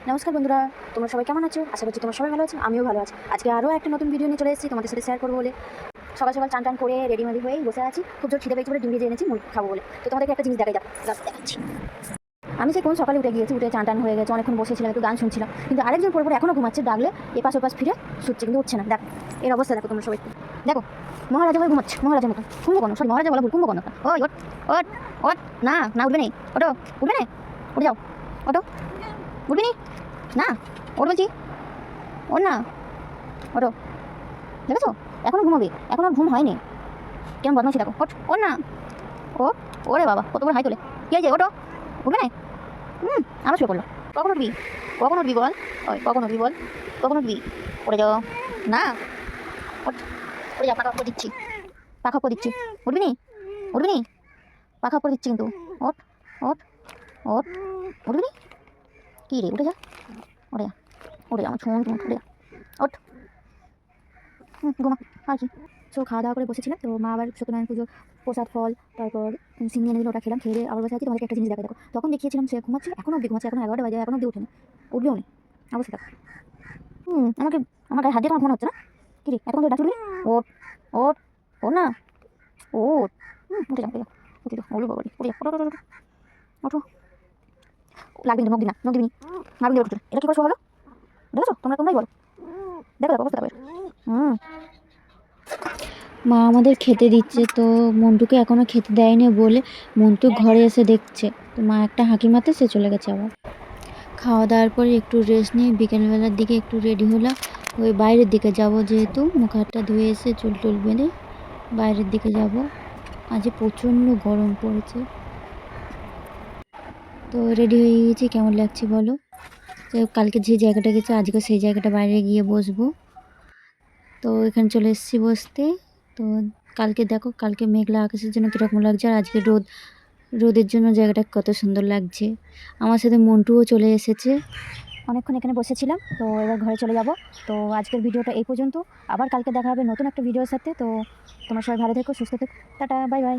নমস্কার বন্ধুরা, তোমরা সবাই কেমন আছো? আশা করছি তোমরা সবাই ভালো আছো, আমিও ভালো আছি। আজকে আরও একটা নতুন ভিডিও নিয়ে চলে এসেছি তোমাদের সাথে শেয়ার করবো বলে। সকাল সকাল চান টান করে রেডি হয়েই বসে আছি। খুব জোর খিদে পেয়েছে বলে ডিম ভেজে এনেছি মুড়ি খাবো বলে। তো তোমাদেরকে একটা জিনিস দেখাই যাবো, জাস্ট দেখাচ্ছি। আমি যে কোন সকালে উঠে গিয়েছি, উঠে চান টান হয়ে গেছে, অনেকক্ষণ বসেছিলাম, একটু গান শুনছিলাম, কিন্তু আরেকজন পরে এখনও ঘুমাচ্ছে। ডাকলে এপাশ ওপাশ ফিরে শুচ্ছে, কিন্তু উঠছে না। দেখো এর অবস্থা, দেখো তোমরা সবাই দেখো। মহারাজা হয়ে ঘুমাচ্ছে, মহারাজার মতো। কুম্ভকর্ণ, সরি মহারাজা বলা ভুল, কুম্ভকর্ণ। ওই ওট ওট ওট, না না উঠবে নেই, ওটো উঠবে না, উঠে যাও, ওটো উঠবি নি, না ওর বলছি, ওর না, ওটো। দেখেছো এখনও ঘুমাবে, এখন আর ঘুম হয়নি, কেমন বদমাইশি দেখো। ওঠ, ওর না, ও ওরে বাবা কত বড় হাই তোলে। কি হয়েছে, ওটো উঠবে না? আবার শুয়ে পড়লো। কখন উঠবি, কখন উঠবি বল, ওই কখন উঠবি বল, কখন উঠবি? পড়ে যাও না, ওঠ, পড়ে যাও, পাখা করে দিচ্ছি, পাখা করে দিচ্ছি, উঠবি নি, উঠবি নি, পাখা করে দিচ্ছি কিন্তু। ওঠ ওঠ ওঠ, উঠবি নি, কী রে, উঠে যা, উঠে যা, উঠে যা আমার ছোঁন ছোঁন, উঠে যা, ওঠ। ঘুমা আর কি। সো খাওয়া দাওয়া করে বসেছিলাম, তো মা আবার সত্যনারায়ণ পুজোর প্রসাদ ফল, তারপর সিঙ্গি এনে দিল, ওটা খেলাম। খেয়ে আবার বসে আছি। তোমাদেরকে একটা জিনিস দেখা দেখো, তখন দেখিয়েছিলাম সে ঘুমাচ্ছে, এখনও অব্দি ঘুমাচ্ছে, এখন 11টা বাজে, এখনও অব্দি ওঠেনি, উঠবেও না, অবশ্যই দেখো। আমাকে আমার গায়ে হাত দিয়ে তোমার ঘুমানো হচ্ছে না, কি রে এত ডাক উঠবি? ওঠ ওঠ, ও না, ওঠ, উঠে যাও, উঠে যাও, উঠে যাও, ওলো বাবা, উঠে যাও, ওঠো ওঠো ওঠো, লাগবে কিন্তু নখ দিবি না, নখ দিবি নি, মারবি না, এটা কী করে শোয়া হলো? দেখেছো তোমরাই বলো, দেখো দেখো অবস্থা দেখো। মা আমাদের খেতে দিচ্ছে, তো মন্টুকে এখনও খেতে দেয়নি বলে মন্টু ঘরে এসে দেখছে, তো মা একটা হাঁকি মারতে সে চলে গেছে। আবার খাওয়া দাওয়ার পরে একটু রেস্ট নিয়ে বিকেলবেলার দিকে একটু রেডি হলাম, ওই বাইরের দিকে যাব, যেহেতু মুখ হাতটা ধুয়ে এসে চুল টুল বেঁধে বাইরের দিকে যাব। আজ প্রচণ্ড গরম পড়েছে, তো রেডি হয়ে গেছি। কেমন লাগছে বলো? তো কালকে যে জায়গাটা গেছে আজকে সেই জায়গাটা বাইরে গিয়ে বসবো, তো এখানে চলে এসেছি বসতে। তো কালকে দেখো, কালকে মেঘলা আকাশের জন্য কীরকম লাগছে, আর আজকে রোদের জন্য জায়গাটা কত সুন্দর লাগছে। আমার সাথে মন্টুও চলে এসেছে। অনেকক্ষণ এখানে বসেছিলাম, তো এবার ঘরে চলে যাব। তো আজকের ভিডিওটা এই পর্যন্ত, আবার কালকে দেখা হবে নতুন একটা ভিডিওর সাথে। তো তোমরা সবাই ভালো থেকো, সুস্থ থেকো, টাটা, বাই বাই।